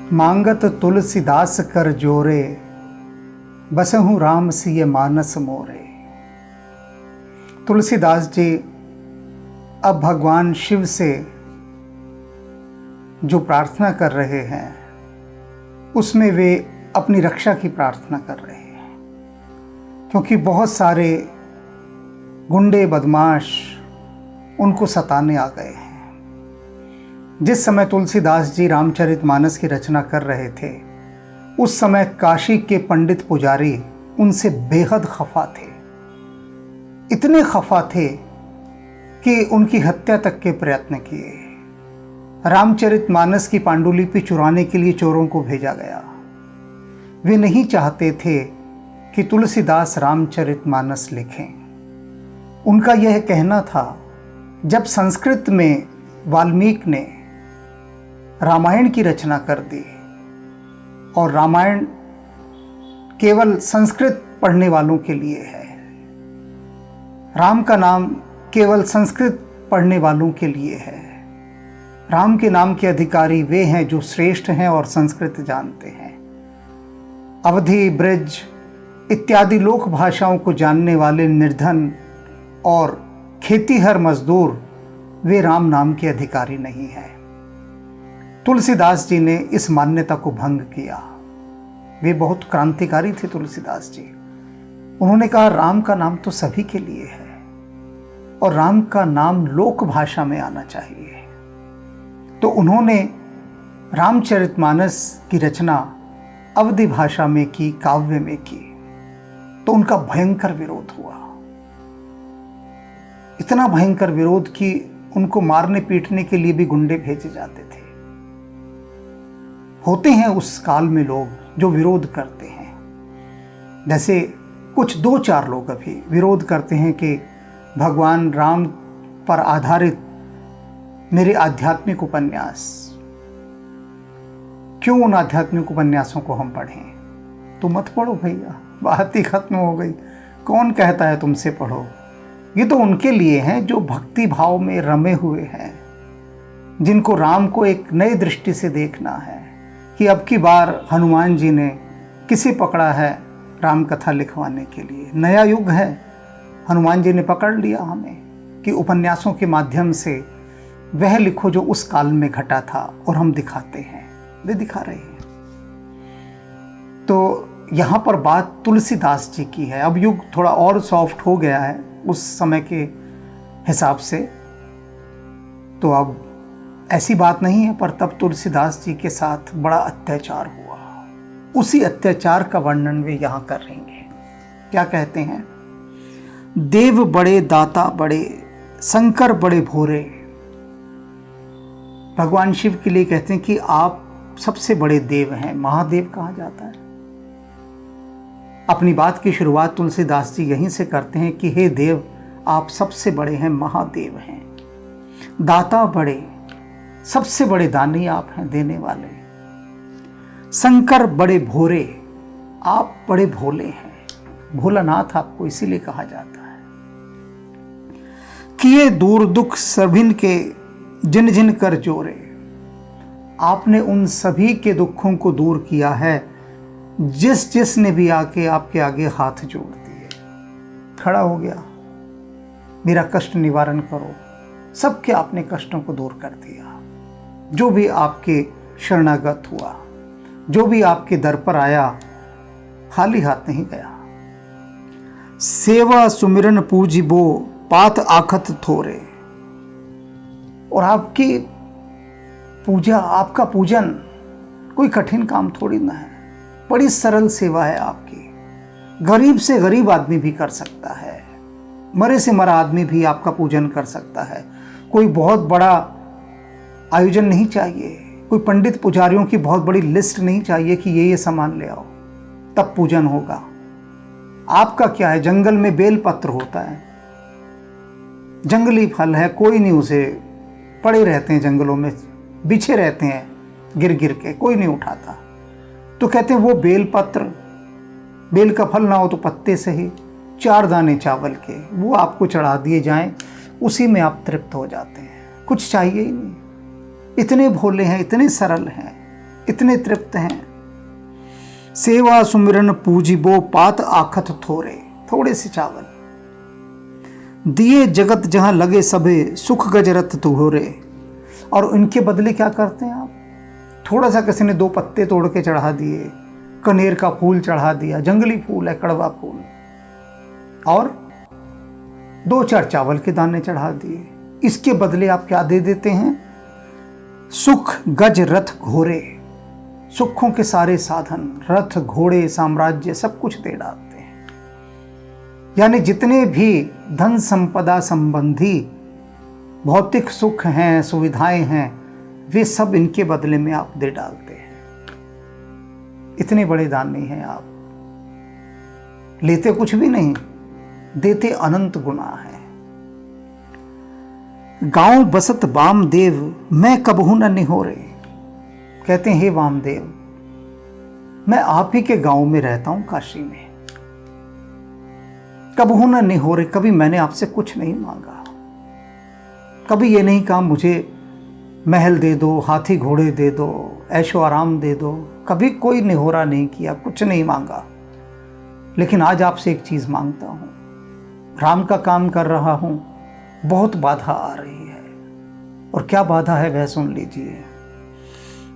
मांगत तुलसीदास कर जोरे, बसहु राम सिय मानस मोरे। तुलसीदास जी अब भगवान शिव से जो प्रार्थना कर रहे हैं उसमें वे अपनी रक्षा की प्रार्थना कर रहे हैं, क्योंकि बहुत सारे गुंडे बदमाश उनको सताने आ गए हैं। जिस समय तुलसीदास जी रामचरितमानस की रचना कर रहे थे उस समय काशी के पंडित पुजारी उनसे बेहद खफा थे। इतने खफा थे कि उनकी हत्या तक के प्रयत्न किए। रामचरितमानस की पांडुलिपि चुराने के लिए चोरों को भेजा गया। वे नहीं चाहते थे कि तुलसीदास रामचरितमानस लिखें। उनका यह कहना था, जब संस्कृत में वाल्मीकि ने रामायण की रचना कर दी और रामायण केवल संस्कृत पढ़ने वालों के लिए है, राम का नाम केवल संस्कृत पढ़ने वालों के लिए है, राम के नाम के अधिकारी वे हैं जो श्रेष्ठ हैं और संस्कृत जानते हैं। अवधी, ब्रज इत्यादि लोक भाषाओं को जानने वाले निर्धन और खेतीहर मजदूर वे राम नाम के अधिकारी नहीं हैं। तुलसीदास जी ने इस मान्यता को भंग किया। वे बहुत क्रांतिकारी थे तुलसीदास जी। उन्होंने कहा राम का नाम तो सभी के लिए है और राम का नाम लोक भाषा में आना चाहिए। तो उन्होंने रामचरितमानस की रचना अवधी भाषा में की, काव्य में की। तो उनका भयंकर विरोध हुआ, इतना भयंकर विरोध कि उनको मारने पीटने के लिए भी गुंडे भेजे जाते थे। होते हैं उस काल में लोग जो विरोध करते हैं। जैसे कुछ 2-4 लोग अभी विरोध करते हैं कि भगवान राम पर आधारित मेरे आध्यात्मिक उपन्यास, क्यों उन आध्यात्मिक उपन्यासों को हम पढ़ें? तो मत पढ़ो भैया, बात ही खत्म हो गई। कौन कहता है तुमसे पढ़ो? ये तो उनके लिए हैं जो भक्ति भाव में रमे हुए हैं, जिनको राम को एक नई दृष्टि से देखना है कि अब की बार हनुमान जी ने किसे पकड़ा है राम कथा लिखवाने के लिए। नया युग है, हनुमान जी ने पकड़ लिया हमें कि उपन्यासों के माध्यम से वह लिखो जो उस काल में घटा था, और हम दिखाते हैं, वे दिखा रहे हैं। तो यहाँ पर बात तुलसीदास जी की है। अब युग थोड़ा और सॉफ्ट हो गया है उस समय के हिसाब से, तो अब ऐसी बात नहीं है, पर तब तुलसीदास जी के साथ बड़ा अत्याचार हुआ। उसी अत्याचार का वर्णन वे यहाँ कर रहे हैं। क्या कहते हैं? देव बड़े दाता बड़े, शंकर बड़े भोरे। भगवान शिव के लिए कहते हैं कि आप सबसे बड़े देव हैं, महादेव कहा जाता है। अपनी बात की शुरुआत तुलसीदास जी यहीं से करते हैं कि हे देव, आप सबसे बड़े हैं, महादेव हैं। दाता बड़े, सबसे बड़े दानी आप हैं, देने वाले। शंकर बड़े भोरे, आप बड़े भोले हैं। भोलानाथ आपको इसीलिए कहा जाता है। किए दूर दुख सभिन के, जिन जिन कर जोरे। आपने उन सभी के दुखों को दूर किया है जिस जिस ने भी आके आपके आगे हाथ जोड़ दिए। खड़ा हो गया, मेरा कष्ट निवारण करो। सबके आपने कष्टों को दूर कर दिया। जो भी आपके शरणागत हुआ, जो भी आपके दर पर आया, खाली हाथ नहीं गया। सेवा सुमिरन पूजिबो, पात आखत थोरे। और आपकी पूजा, आपका पूजन कोई कठिन काम थोड़ी ना है, बड़ी सरल सेवा है आपकी। गरीब से गरीब आदमी भी कर सकता है, मरे से मरा आदमी भी आपका पूजन कर सकता है। कोई बहुत बड़ा आयोजन नहीं चाहिए, कोई पंडित पुजारियों की बहुत बड़ी लिस्ट नहीं चाहिए कि ये सामान ले आओ तब पूजन होगा। आपका क्या है? जंगल में बेल पत्र होता है, जंगली फल है, कोई नहीं उसे, पड़े रहते हैं जंगलों में, बिछे रहते हैं गिर गिर के, कोई नहीं उठाता। तो कहते हैं वो बेल पत्र, बेल का फल ना हो तो पत्ते से ही 4 दाने चावल के वो आपको चढ़ा दिए जाएं, उसी में आप तृप्त हो जाते हैं। कुछ चाहिए ही नहीं। इतने भोले हैं, इतने सरल हैं, इतने तृप्त हैं। सेवा सुमिरन पूजिबो पात आखत थोरे, थोड़े से चावल दिए जगत जहां लगे सभे, सुख गजरत तुहोरे। और उनके बदले क्या करते हैं आप? थोड़ा सा किसी ने 2 पत्ते तोड़ के चढ़ा दिए, कनेर का फूल चढ़ा दिया, जंगली फूल है, कड़वा फूल, और 2-4 चावल के दाने चढ़ा दिए। इसके बदले आप क्या दे देते हैं? सुख गज रथ घोड़े, सुखों के सारे साधन, रथ घोड़े साम्राज्य सब कुछ दे डालते हैं। यानी जितने भी धन संपदा संबंधी भौतिक सुख हैं, सुविधाएं हैं, वे सब इनके बदले में आप दे डालते हैं। इतने बड़े दानी हैं आप। लेते कुछ भी नहीं, देते अनंत गुना है। गांव बसत वामदेव, मैं कबहू न निहोरे। कहते हैं हे वामदेव, मैं आप ही के गांव में रहता हूं, काशी में। कबहू न निहोरे, कभी मैंने आपसे कुछ नहीं मांगा। कभी ये नहीं कहा मुझे महल दे दो, हाथी घोड़े दे दो, ऐशो आराम दे दो। कभी कोई निहोरा नहीं किया, कुछ नहीं मांगा। लेकिन आज आपसे एक चीज मांगता हूं। राम का काम कर रहा हूं, बहुत बाधा आ रही है। और क्या बाधा है वह सुन लीजिए।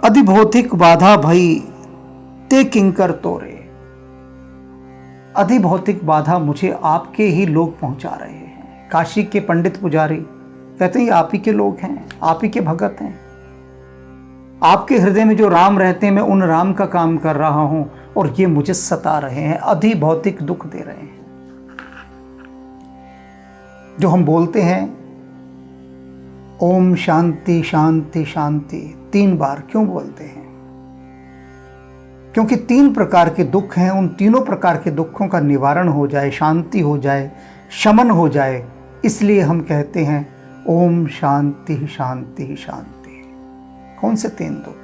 अधिभौतिक बाधा भई ते किंकर तोरे। अधिभौतिक बाधा मुझे आपके ही लोग पहुंचा रहे हैं। काशी के पंडित पुजारी कहते हैं ये आप ही के लोग हैं, आप ही के भगत हैं। आपके हृदय में जो राम रहते हैं, मैं उन राम का काम कर रहा हूं, और ये मुझे सता रहे हैं, अधिभौतिक दुख दे रहे हैं। जो हम बोलते हैं ओम शांति शांति शांति 3 बार क्यों बोलते हैं? क्योंकि 3 प्रकार के दुख हैं। उन तीनों प्रकार के दुखों का निवारण हो जाए, शांति हो जाए, शमन हो जाए, इसलिए हम कहते हैं ओम शांति शांति शांति। कौन से 3 दुख?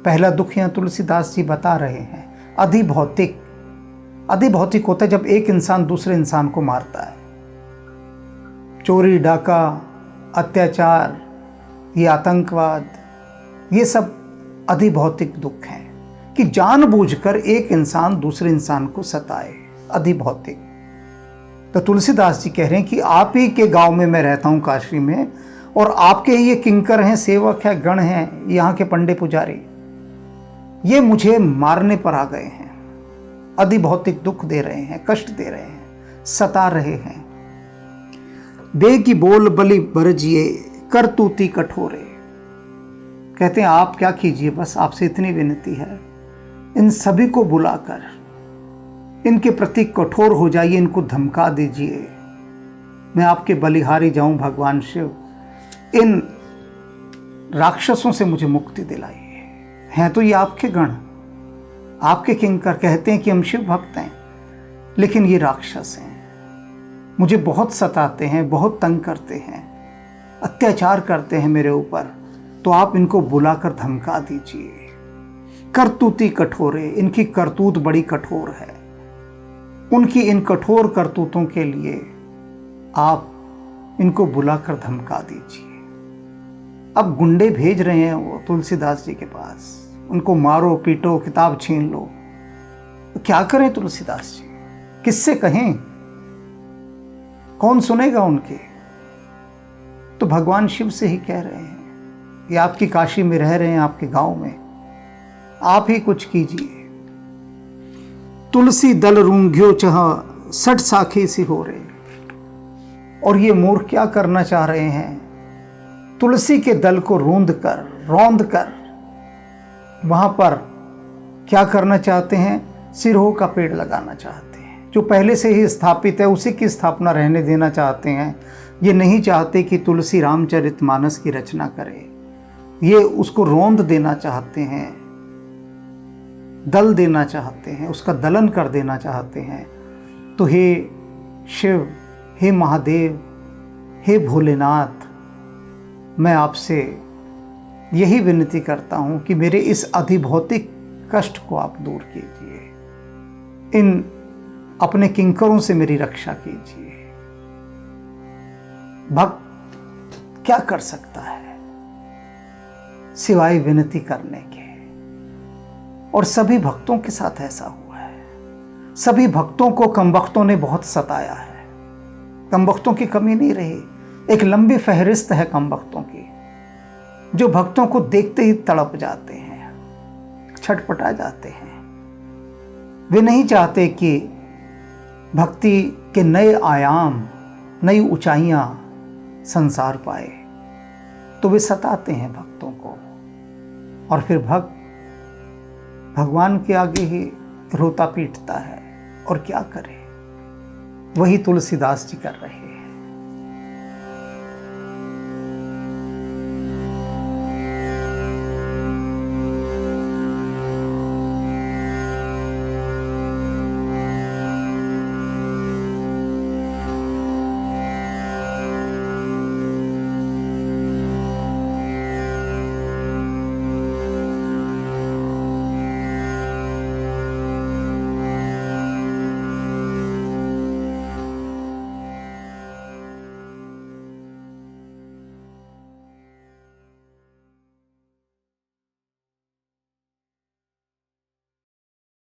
पहला दुख यहाँ तुलसीदास जी बता रहे हैं, अधिभौतिक। अधिभौतिक होता है जब एक इंसान दूसरे इंसान को मारता है। चोरी, डाका, अत्याचार, ये आतंकवाद, ये सब अधिभौतिक दुख हैं कि जानबूझकर एक इंसान दूसरे इंसान को सताए, अधिभौतिक। तो तुलसीदास जी कह रहे हैं कि आप ही के गांव में मैं रहता हूं, काशी में, और आपके ये किंकर हैं, सेवक हैं, गण हैं, यहाँ के पंडे पुजारी, ये मुझे मारने पर आ गए हैं, अधिभौतिक दुख दे रहे हैं, कष्ट दे रहे हैं, सता रहे हैं। बेगी बोल बलि बरजिए, करतूती कठोरे। कहते हैं आप क्या कीजिए, बस आपसे इतनी विनती है, इन सभी को बुलाकर इनके प्रति कठोर हो जाइए, इनको धमका दीजिए, मैं आपके बलिहारी जाऊं भगवान शिव, इन राक्षसों से मुझे मुक्ति दिलाइए। हैं तो ये आपके गण, आपके किंकर, कहते हैं कि हम शिव भक्त हैं, लेकिन ये राक्षस हैं, मुझे बहुत सताते हैं, बहुत तंग करते हैं, अत्याचार करते हैं मेरे ऊपर, तो आप इनको बुलाकर धमका दीजिए। करतूती कठोरे, इनकी करतूत बड़ी कठोर है, उनकी इन कठोर करतूतों के लिए आप इनको बुलाकर धमका दीजिए। अब गुंडे भेज रहे हैं वो तुलसीदास जी के पास, उनको मारो पीटो, किताब छीन लो। तो क्या करें तुलसीदास जी, किससे कहें, कौन सुनेगा उनके? तो भगवान शिव से ही कह रहे हैं, ये आपकी काशी में रह रहे हैं, आपके गांव में, आप ही कुछ कीजिए। तुलसी दल रूंघ्यो चह, 60 साखी सी हो रहे। और ये मूर्ख क्या करना चाह रहे हैं? तुलसी के दल को रौंद कर वहां पर क्या करना चाहते हैं? सिरों का पेड़ लगाना चाहते हैं, जो पहले से ही स्थापित है उसी की स्थापना रहने देना चाहते हैं। ये नहीं चाहते कि तुलसी रामचरितमानस की रचना करे, ये उसको रौंद देना चाहते हैं, दल देना चाहते हैं, उसका दलन कर देना चाहते हैं। तो हे शिव, हे महादेव, हे भोलेनाथ, मैं आपसे यही विनती करता हूं कि मेरे इस अधिभौतिक कष्ट को आप दूर कीजिए, इन अपने किंकरों से मेरी रक्षा कीजिए। भक्त क्या कर सकता है सिवाय विनती करने के? और सभी भक्तों के साथ ऐसा हुआ है। सभी भक्तों को कमबख्तों ने बहुत सताया है। कमबख्तों की कमी नहीं रही, एक लंबी फहरिस्त है कमबख्तों की, जो भक्तों को देखते ही तड़प जाते हैं, छटपटा जाते हैं। वे नहीं चाहते कि भक्ति के नए आयाम, नई ऊंचाइयां संसार पाए, तो वे सताते हैं भक्तों को। और फिर भक्त भगवान के आगे ही रोता पीटता है, और क्या करे। वही तुलसीदास जी कर रहे हैं।